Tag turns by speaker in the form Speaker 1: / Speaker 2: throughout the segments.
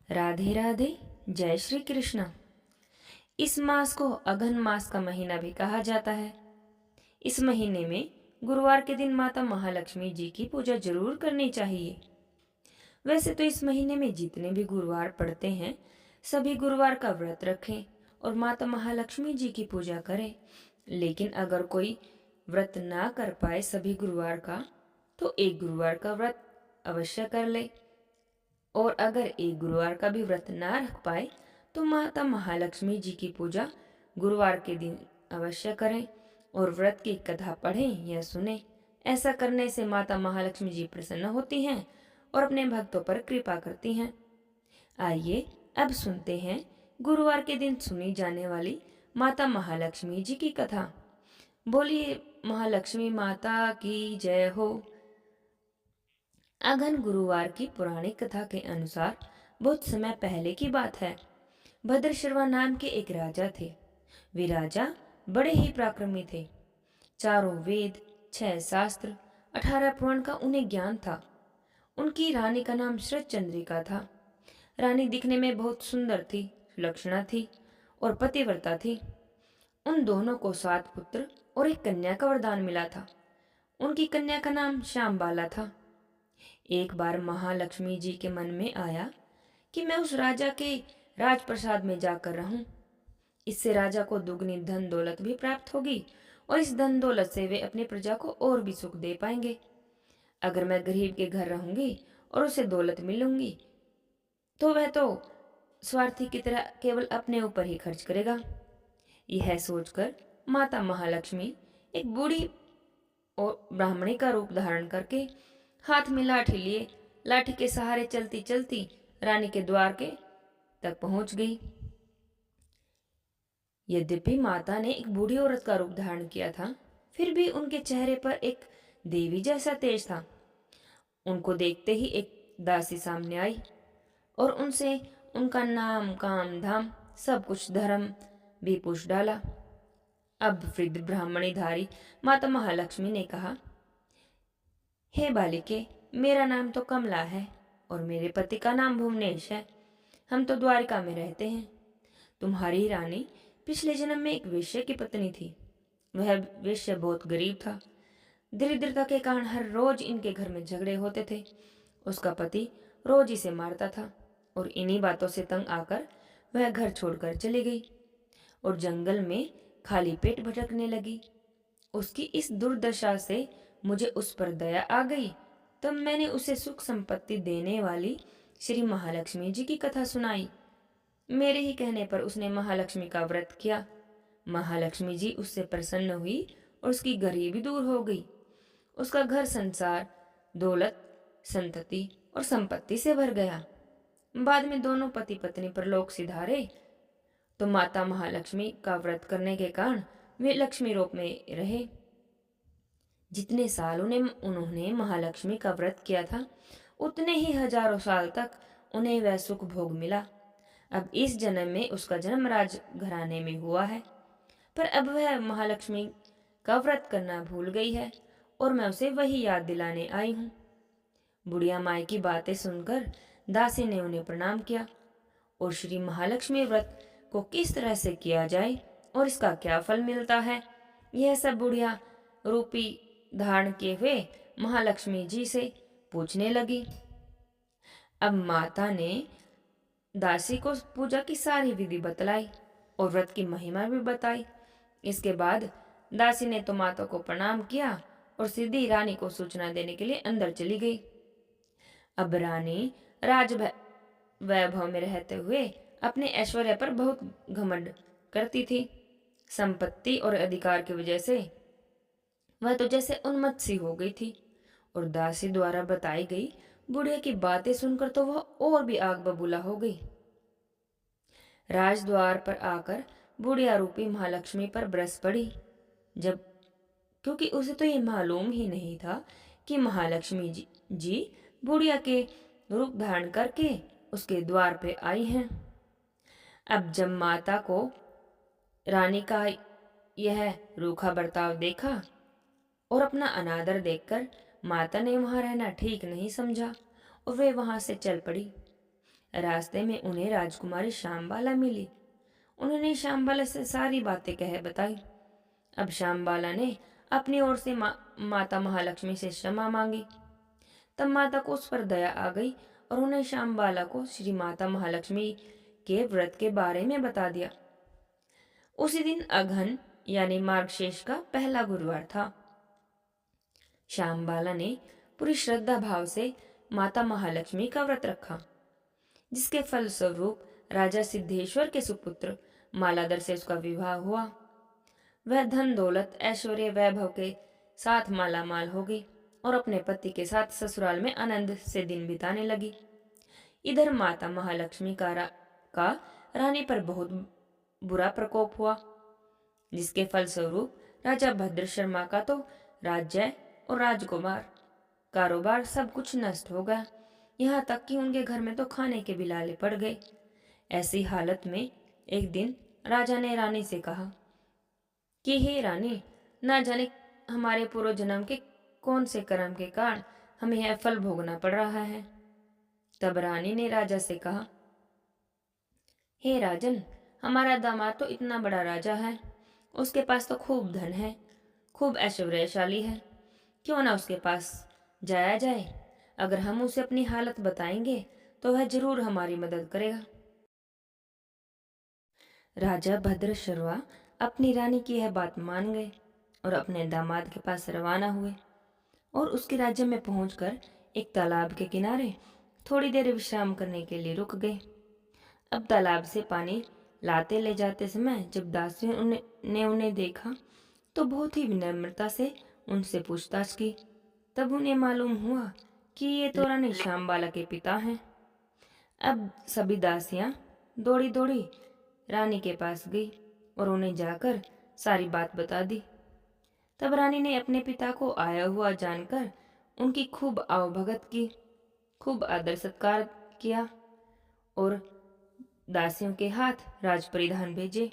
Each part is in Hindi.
Speaker 1: राधे राधे। जय श्री कृष्ण। इस मास को अघन मास का महीना भी कहा जाता है। इस महीने में गुरुवार के दिन माता महालक्ष्मी जी की पूजा जरूर करनी चाहिए। वैसे तो इस महीने में जितने भी गुरुवार पड़ते हैं सभी गुरुवार का व्रत रखें और माता महालक्ष्मी जी की पूजा करें। लेकिन अगर कोई व्रत ना कर पाए सभी गुरुवार का तो एक गुरुवार का व्रत अवश्य कर ले। और अगर एक गुरुवार का भी व्रत ना रख पाए तो माता महालक्ष्मी जी की पूजा गुरुवार के दिन अवश्य करें और व्रत की कथा पढ़ें या सुने। ऐसा करने से माता महालक्ष्मी जी प्रसन्न होती हैं और अपने भक्तों पर कृपा करती हैं। आइए अब सुनते हैं गुरुवार के दिन सुनी जाने वाली माता महालक्ष्मी जी की कथा। बोलिए महालक्ष्मी माता की जय हो। अगन गुरुवार की पौराणिक कथा के अनुसार बहुत समय पहले की बात है। भद्रशर्वा नाम के एक राजा थे। वे राजा बड़े ही पराक्रमी थे। चारों वेद, 6 शास्त्र, 18 पुराण का उन्हें ज्ञान था। उनकी रानी का नाम शरद चंद्रिका था। रानी दिखने में बहुत सुंदर थी, सुलक्षणा थी और पतिव्रता थी। उन दोनों को 7 पुत्र और एक कन्या का वरदान मिला था। उनकी कन्या का नाम श्यामबाला था। एक बार महालक्ष्मी जी के मन में आया कि मैं उस राजा के राजप्रसाद में जाकर रहूं। इससे राजा को दुगनी धन दौलत भी प्राप्त होगी और इस धन दौलत से वे अपनी प्रजा को और भी सुख दे पाएंगे। अगर मैं गरीब के घर रहूंगी और उसे दौलत मिलूंगी तो वह तो स्वार्थी की तरह केवल अपने ऊपर ही खर्च करेगा। यह सोचकर माता महालक्ष्मी एक बूढ़ी और ब्राह्मणी का रूप धारण करके हाथ में लाठी लिए लाठी के सहारे चलती चलती रानी के द्वार के तक पहुंच गई। यद्यपि माता ने एक बूढ़ी औरत का रूप धारण किया था फिर भी उनके चेहरे पर एक देवी जैसा तेज था। उनको देखते ही एक दासी सामने आई और उनसे उनका नाम, काम, धाम, सब कुछ धर्म भी पूछ डाला। अब वृद्ध ब्राह्मणी धारी माता महालक्ष्मी ने कहा, हे बालिके, मेरा नाम तो कमला है और मेरे पति का नाम भुवनेश है। हम तो द्वारिका में रहते हैं। तुम्हारी रानी पिछले जन्म में एक वेश्या की पत्नी थी। वह वेश्या बहुत गरीब था। दरिद्रता के कारण हर रोज इनके घर में झगड़े होते थे। उसका पति रोज इसे मारता था और इन्हीं बातों से तंग आकर वह घर छोड़कर चली गई और जंगल में खाली पेट भटकने लगी। उसकी इस दुर्दशा से मुझे उस पर दया आ गई। तब मैंने उसे सुख संपत्ति देने वाली श्री महालक्ष्मी जी की कथा सुनाई। मेरे ही कहने पर उसने महालक्ष्मी का व्रत किया। महालक्ष्मी जी उससे प्रसन्न हुई और उसकी गरीबी दूर हो गई। उसका घर संसार, दौलत, संतति और संपत्ति से भर गया। बाद में दोनों पति पत्नी परलोक सिधारे तो माता महालक्ष्मी का व्रत करने के कारण वे लक्ष्मी रूप में रहे। जितने साल उन्होंने महालक्ष्मी का व्रत किया था उतने ही हजारों साल तक उन्हें वह सुख भोग मिला। अब इस जन्म में उसका जन्म राज घराने में हुआ है पर अब वह महालक्ष्मी का व्रत करना भूल गई है और मैं उसे वही याद दिलाने आई हूँ। बुढ़िया माई की बातें सुनकर दासी ने उन्हें प्रणाम किया और श्री महालक्ष्मी व्रत को किस तरह से किया जाए और इसका क्या फल मिलता है यह सब बुढ़िया रूपी धारण किए हुए महालक्ष्मी जी से पूछने लगी। अब माता ने दासी को पूजा की सारी विधि बतलाई और व्रत की महिमा भी बताई। इसके बाद दासी ने तो माता को प्रणाम किया और सीधी रानी को सूचना देने के लिए अंदर चली गई। अब रानी राज वैभव में रहते हुए अपने ऐश्वर्य पर बहुत घमंड करती थी। संपत्ति और अधिकार की वजह से वह तो जैसे उन्मत्त सी हो गई थी और दासी द्वारा बताई गई बुढ़िया की बातें सुनकर तो वह और भी आग बबूला हो गई। राजद्वार पर आकर बुढ़िया रूपी महालक्ष्मी पर बरस पड़ी। जब क्योंकि उसे तो ये मालूम ही नहीं था कि महालक्ष्मी जी बुढ़िया के रूप धारण करके उसके द्वार पे आई हैं। अब जब माता को रानी का यह रूखा बर्ताव देखा और अपना अनादर देखकर माता ने वहां रहना ठीक नहीं समझा और वे वहां से चल पड़ी। रास्ते में उन्हें राजकुमारी श्यामबाला मिली। उन्होंने श्यामबाला से सारी बातें कह बताई। अब श्यामबाला ने अपनी ओर से माता महालक्ष्मी से क्षमा मांगी। तब माता को उस पर दया आ गई और उन्हें श्यामबाला को श्री माता महालक्ष्मी के व्रत के बारे में बता दिया। उसी दिन अघन यानी मार्गशीर्ष का पहला गुरुवार था। श्यामबाला ने पूरी श्रद्धा भाव से माता महालक्ष्मी का व्रत रखा, जिसके फलस्वरूप राजा सिद्धेश्वर के सुपुत्र मालाधर से उसका विवाह हुआ। वह धन दौलत ऐश्वर्य वैभव के साथ मालामाल हो गई और अपने पति के साथ ससुराल में आनंद से दिन बिताने लगी। इधर माता महालक्ष्मी का रानी पर बहुत बुरा प्रकोप हुआ, जिसके फलस्वरूप राजा भद्र शर्मा का तो राज्य और राजकुमार कारोबार सब कुछ नष्ट हो गया। यहाँ तक कि उनके घर में तो खाने के बिलाले पड़ गए। ऐसी हालत में एक दिन राजा ने रानी से कहा कि हे रानी, ना जाने हमारे पूर्व जन्म के कौन से कर्म के कारण हमें यह फल भोगना पड़ रहा है। तब रानी ने राजा से कहा, हे राजन, हमारा दामाद तो इतना बड़ा राजा है, उसके पास तो खूब धन है, खूब ऐश्वर्यशाली है, क्यों ना उसके पास जाया जाए। अगर हम उसे अपनी हालत बताएंगे तो वह जरूर हमारी मदद करेगा। राजा भद्र शर्मा अपनी रानी की यह बात मान गए और अपने दामाद के पास रवाना हुए और उसके राज्य में पहुंचकर एक तालाब के किनारे थोड़ी देर विश्राम करने के लिए रुक गए। अब तालाब से पानी लाते ले जाते समय जब दासियों ने उन्हें देखा तो बहुत ही विनम्रता से उनसे पूछताछ की। तब उन्हें मालूम हुआ कि ये तो रानी श्यामबाला के पिता हैं। अब सभी दासियां दौड़ी दौड़ी रानी के पास गई और उन्हें जाकर सारी बात बता दी। तब रानी ने अपने पिता को आया हुआ जानकर उनकी खूब आवभगत की, खूब आदर सत्कार किया और दासियों के हाथ राज परिधान भेजे।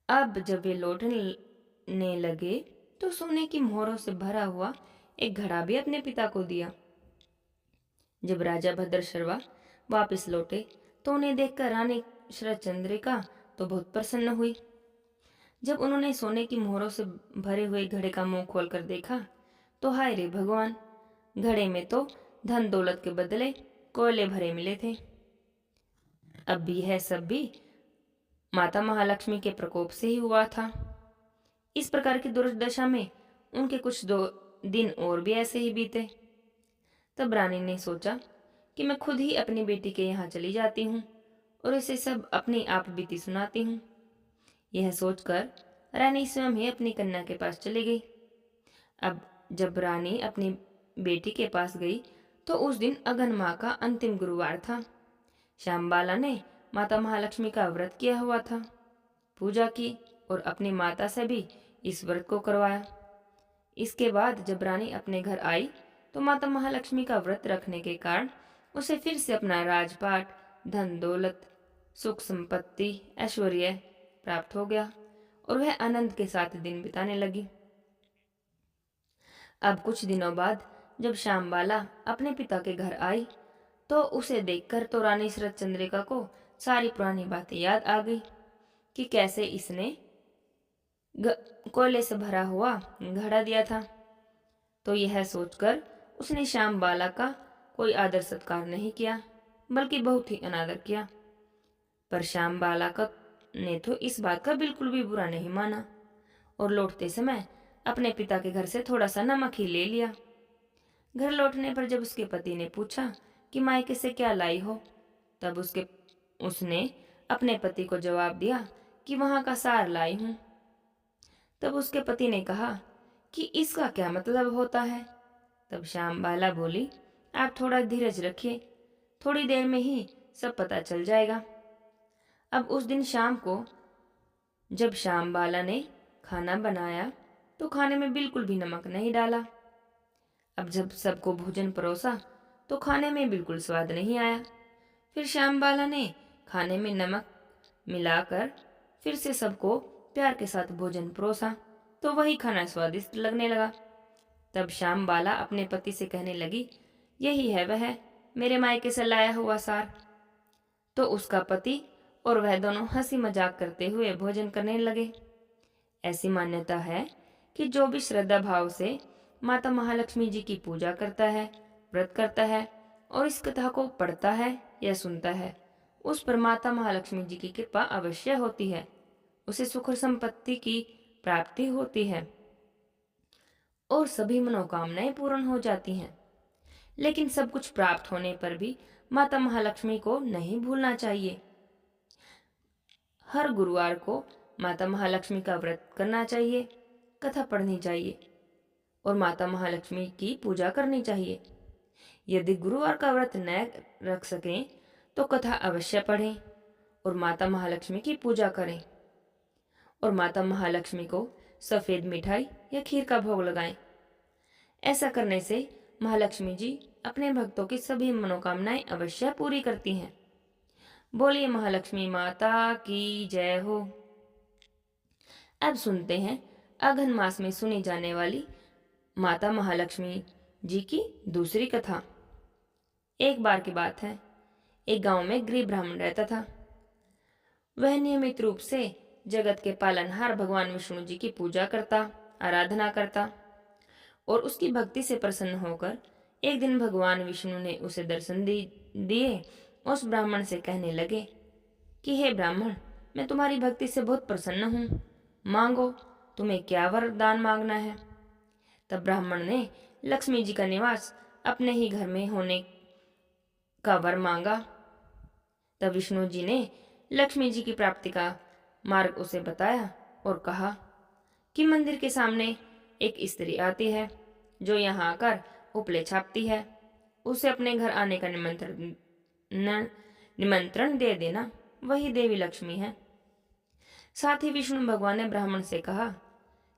Speaker 1: अब जब वे लौटने लगे तो सोने की मोहरों से भरा हुआ एक घड़ा भी अपने पिता को दिया। जब राजा भद्र शर्मा वापस लौटे तो उन्हें देखकर रानी शरचंद्रिका तो बहुत प्रसन्न हुई। जब उन्होंने सोने की मोहरों से भरे हुए घड़े का मुंह खोलकर देखा तो हाय रे भगवान, घड़े में तो धन दौलत के बदले कोयले भरे मिले थे। अब भी यह सब भी माता महालक्ष्मी के प्रकोप से ही हुआ था। इस प्रकार की दुर्दशा में उनके कुछ 2 दिन और भी ऐसे ही बीते। तब रानी ने सोचा कि मैं खुद ही अपनी बेटी के यहाँ चली जाती हूँ और इसे सब अपनी आप बीती सुनाती हूँ। यह सोचकर रानी स्वयं ही अपनी कन्या के पास चली गई। अब जब रानी अपनी बेटी के पास गई तो उस दिन अगन माह का अंतिम गुरुवार था। श्यामबाला ने माता महालक्ष्मी का व्रत किया हुआ था, पूजा की और अपनी माता से भी इस व्रत को करवाया। इसके बाद जब रानी अपने घर आई तो माता महालक्ष्मी का व्रत रखने के कारण उसे फिर से अपना राजपाट, धन दौलत, सुख संपत्ति, ऐश्वर्य प्राप्त हो गया और वह आनंद के साथ दिन बिताने लगी। अब कुछ दिनों बाद जब श्यामबाला अपने पिता के घर आई तो उसे देखकर तो रानी शरतचंद्रिका को सारी पुरानी बातें याद आ गई कि कैसे इसने कोयले से भरा हुआ घड़ा दिया था। तो यह सोचकर उसने श्यामबाला का कोई आदर सत्कार नहीं किया, बल्कि बहुत ही अनादर किया। पर श्यामबाला ने तो इस बात का बिल्कुल भी बुरा नहीं माना और लौटते समय अपने पिता के घर से थोड़ा सा नमक ही ले लिया। घर लौटने पर जब उसके पति ने पूछा कि मायके से क्या लाई हो, तब उसने अपने पति को जवाब दिया कि वहां का सार लाई हूं। तब उसके पति ने कहा कि इसका क्या मतलब होता है। तब श्यामबाला बोली, आप थोड़ा धीरज रखिए, थोड़ी देर में ही सब पता चल जाएगा। अब उस दिन शाम को जब श्यामबाला ने खाना बनाया तो खाने में बिल्कुल भी नमक नहीं डाला। अब जब सबको भोजन परोसा तो खाने में बिल्कुल स्वाद नहीं आया। फिर श्यामबाला ने खाने में नमक मिलाकर फिर से सबको प्यार के साथ भोजन परोसा तो वही खाना स्वादिष्ट लगने लगा। तब श्यामबाला अपने पति से कहने लगी, यही है वह मेरे मायके से लाया हुआ सार। तो उसका पति और वह दोनों हंसी मजाक करते हुए भोजन करने लगे। ऐसी मान्यता है कि जो भी श्रद्धा भाव से माता महालक्ष्मी जी की पूजा करता है, व्रत करता है और इस कथा को पढ़ता है या सुनता है, उस पर माता महालक्ष्मी जी की कृपा अवश्य होती है। उसे सुख और संपत्ति की प्राप्ति होती है और सभी मनोकामनाएं पूर्ण हो जाती हैं। लेकिन सब कुछ प्राप्त होने पर भी माता महालक्ष्मी को नहीं भूलना चाहिए। हर गुरुवार को माता महालक्ष्मी का व्रत करना चाहिए, कथा पढ़नी चाहिए और माता महालक्ष्मी की पूजा करनी चाहिए। यदि गुरुवार का व्रत न रख सकें तो कथा अवश्य पढ़ें और माता महालक्ष्मी की पूजा करें और माता महालक्ष्मी को सफ़ेद मिठाई या खीर का भोग लगाएं। ऐसा करने से महालक्ष्मी जी अपने भक्तों की सभी मनोकामनाएं अवश्य पूरी करती हैं। बोलिए महालक्ष्मी माता की जय हो। अब सुनते हैं अघन मास में सुनी जाने वाली माता महालक्ष्मी जी की दूसरी कथा। एक बार की बात है, एक गांव में गरीब ब्राह्मण रहता था। वह नियमित रूप से जगत के पालनहार भगवान विष्णु जी की पूजा करता, आराधना करता और उसकी भक्ति से प्रसन्न होकर एक दिन भगवान विष्णु ने उसे दर्शन दिए। उस ब्राह्मण से कहने लगे कि हे ब्राह्मण, मैं तुम्हारी भक्ति से बहुत प्रसन्न हूँ, मांगो, तुम्हें क्या वरदान मांगना है। तब ब्राह्मण ने लक्ष्मी जी का निवास अपने ही घर में होने का वर मांगा। तब विष्णु जी ने लक्ष्मी जी की प्राप्ति का मार्ग उसे बताया और कहा कि मंदिर के सामने एक स्त्री आती है जो यहाँ आकर उपले छापती है, उसे अपने घर आने का निमंत्रण दे देना, वही देवी लक्ष्मी है। साथ ही विष्णु भगवान ने ब्राह्मण से कहा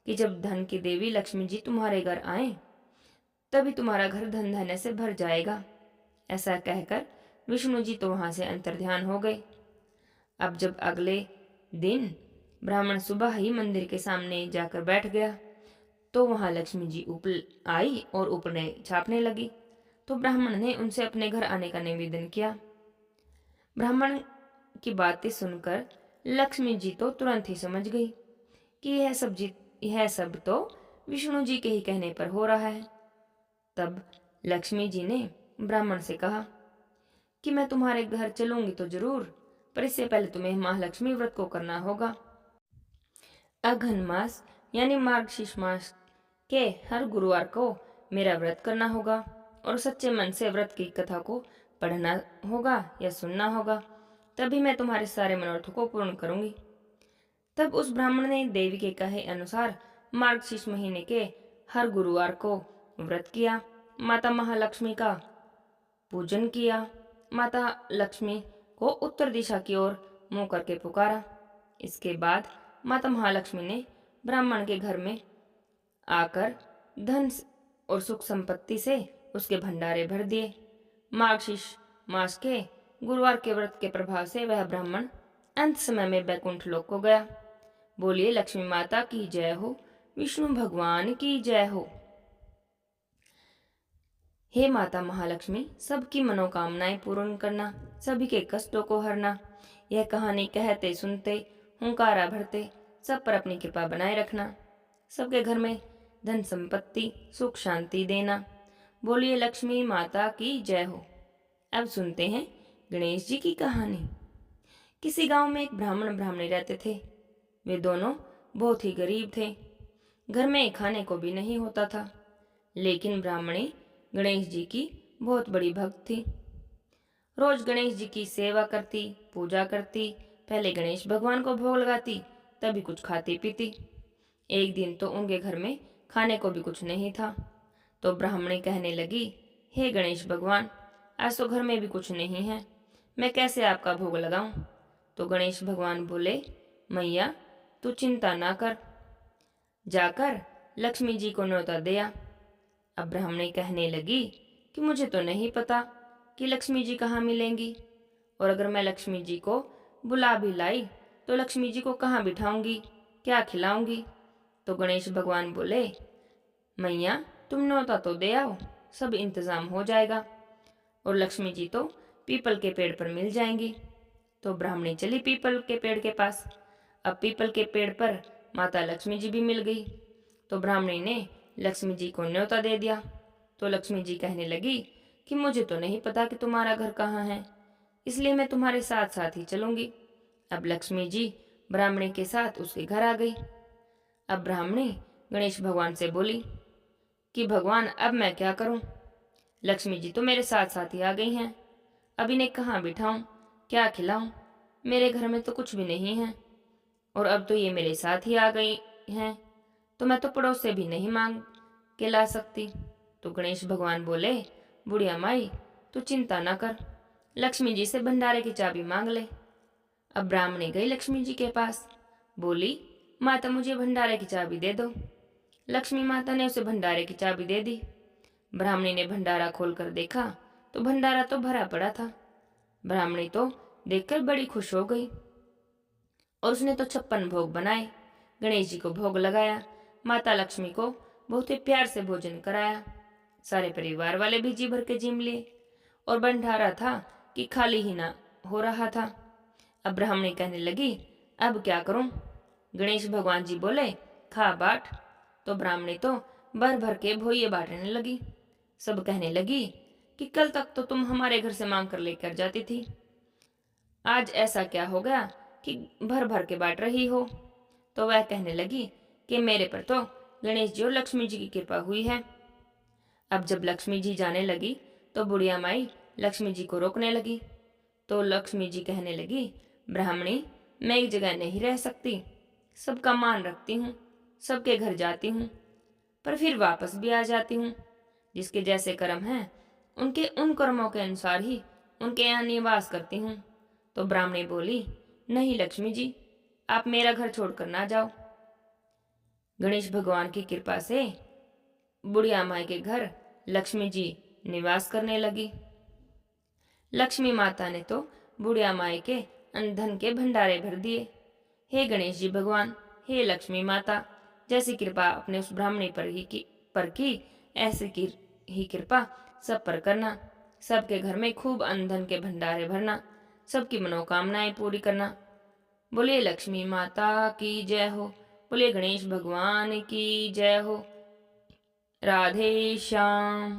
Speaker 1: कि जब धन की देवी लक्ष्मी जी तुम्हारे घर आए तभी तुम्हारा घर धन धन्य से भर जाएगा। ऐसा कहकर विष्णु जी तो वहां से अंतर्ध्यान हो गए। अब जब अगले दिन ब्राह्मण सुबह ही मंदिर के सामने जाकर बैठ गया तो वहां लक्ष्मी जी आई और उपले छापने लगी। तो ब्राह्मण ने उनसे अपने घर आने का निवेदन किया। ब्राह्मण की बातें सुनकर लक्ष्मी जी तो तुरंत ही समझ गई कि यह सब तो विष्णु जी के ही कहने पर हो रहा है। तब लक्ष्मी जी ने ब्राह्मण से कहा कि मैं तुम्हारे घर चलूंगी तो जरूर, पर इससे पहले तुम्हें महालक्ष्मी व्रत को करना होगा। अघन मास यानी मार्गशीर्ष मास के हर गुरुवार को मेरा व्रत करना होगा और सच्चे मन से व्रत की कथा को पढ़ना होगा या सुनना होगा, तभी मैं तुम्हारे सारे मनोरथों को पूर्ण करूंगी। तब उस ब्राह्मण ने देवी के कहे अनुसार मार्गशीर्ष महीने के हर गुरुवार को व्रत किया, माता महालक्ष्मी का पूजन किया, माता लक्ष्मी को उत्तर दिशा की ओर मुंह करके पुकारा। इसके बाद माता महालक्ष्मी ने ब्राह्मण के घर में आकर धन और सुख संपत्ति से उसके भंडारे भर दिए। मार्गशीर्ष मास के गुरुवार के व्रत के प्रभाव से वह ब्राह्मण अंत समय में बैकुंठ लोक को गया। बोलिए लक्ष्मी माता की जय हो, विष्णु भगवान की जय हो। हे माता महालक्ष्मी, सबकी मनोकामनाएं पूर्ण करना, सभी के कष्टों को हरना, यह कहानी कहते सुनते हुंकारा भरते सब पर अपनी कृपा बनाए रखना, सबके घर में धन संपत्ति सुख शांति देना। बोलिए लक्ष्मी माता की जय हो। अब सुनते हैं गणेश जी की कहानी। किसी गांव में एक ब्राह्मण ब्राह्मणी रहते थे। वे दोनों बहुत ही गरीब थे, घर में खाने को भी नहीं होता था। लेकिन ब्राह्मणी गणेश जी की बहुत बड़ी भक्त थी। रोज गणेश जी की सेवा करती, पूजा करती, पहले गणेश भगवान को भोग लगाती, तभी कुछ खाती पीती। एक दिन तो उनके घर में खाने को भी कुछ नहीं था। तो ब्राह्मणी कहने लगी, हे गणेश भगवान, आज तो घर में भी कुछ नहीं है, मैं कैसे आपका भोग लगाऊं। तो गणेश भगवान बोले, मैया तू चिंता ना कर, जाकर लक्ष्मी जी को न्योता दिया। अब ब्राह्मणी कहने लगी कि मुझे तो नहीं पता कि लक्ष्मी जी कहाँ मिलेंगी, और अगर मैं लक्ष्मी जी को बुला भी लाई तो लक्ष्मी जी को कहाँ बिठाऊंगी, क्या खिलाऊंगी। तो गणेश भगवान बोले, मैया तुम न्योता तो दे आओ, सब इंतजाम हो जाएगा। और लक्ष्मी जी तो पीपल के पेड़ पर मिल जाएंगी। तो ब्राह्मणी चली पीपल के पेड़ के पास। अब पीपल के पेड़ पर माता लक्ष्मी जी भी मिल गई। तो ब्राह्मणी ने लक्ष्मी जी को न्योता दे दिया। तो लक्ष्मी जी कहने लगी कि मुझे तो नहीं पता कि तुम्हारा घर कहाँ है, इसलिए मैं तुम्हारे साथ साथ ही चलूंगी। अब लक्ष्मी जी ब्राह्मणी के साथ उसके घर आ गई। अब ब्राह्मणी गणेश भगवान से बोली कि भगवान अब मैं क्या करूं, लक्ष्मी जी तो मेरे साथ साथ ही आ गई हैं, अब इन्हें कहाँ बिठाऊं, क्या खिलाऊं, मेरे घर में तो कुछ भी नहीं है, और अब तो ये मेरे साथ ही आ गई हैं, तो मैं तो पड़ोस से भी नहीं मांग के ला सकती। तो गणेश भगवान बोले, बुढ़िया माई तू चिंता ना कर, लक्ष्मी जी से भंडारे की चाबी मांग ले। अब ब्राह्मणी गई लक्ष्मी जी के पास, बोली माता मुझे भंडारे की चाबी दे दो। लक्ष्मी माता ने उसे भंडारे की चाबी दे दी। ब्राह्मणी ने भंडारा खोलकर देखा तो भंडारा तो भरा पड़ा था। ब्राह्मणी तो देखकर बड़ी खुश हो गई और उसने तो 56 भोग बनाए, गणेश जी को भोग लगाया, माता लक्ष्मी को बहुत ही प्यार से भोजन कराया। सारे परिवार वाले भी जी भर के जिम लिए और भंडारा था कि खाली ही ना हो रहा था। अब ब्राह्मणी कहने लगी अब क्या करूं। गणेश भगवान जी बोले खा बाट। तो ब्राह्मणी तो भर भर के भोये बांटने लगी। सब कहने लगी कि कल तक तो तुम हमारे घर से मांग कर लेकर जाती थी, आज ऐसा क्या हो गया कि भर भर के बांट रही हो। तो वह कहने लगी कि मेरे पर तो गणेश जी और लक्ष्मी जी की कृपा हुई है। अब जब लक्ष्मी जी जाने लगी तो बुढ़िया माई लक्ष्मी जी को रोकने लगी। तो लक्ष्मी जी कहने लगी ब्राह्मणी मैं एक जगह नहीं रह सकती, सबका मान रखती हूँ, सबके घर जाती हूँ, पर फिर वापस भी आ जाती हूँ। जिसके जैसे कर्म हैं उनके उन कर्मों के अनुसार ही उनके यहाँ निवास करती हूँ। तो ब्राह्मणी बोली नहीं लक्ष्मी जी, आप मेरा घर छोड़कर ना जाओ। गणेश भगवान की कृपा से बुढ़िया माई के घर लक्ष्मी जी निवास करने लगी। लक्ष्मी माता ने तो बुढ़िया माई के धन के भंडारे भर दिए। हे गणेश जी भगवान, हे लक्ष्मी माता, जैसी कृपा अपने उस ब्राह्मणी पर की ऐसी की ही कृपा सब पर करना, सबके घर में खूब अन्न धन के भंडारे भरना, सबकी मनोकामनाएं पूरी करना। बोले लक्ष्मी माता की जय हो, बोले गणेश भगवान की जय हो। राधे श्याम।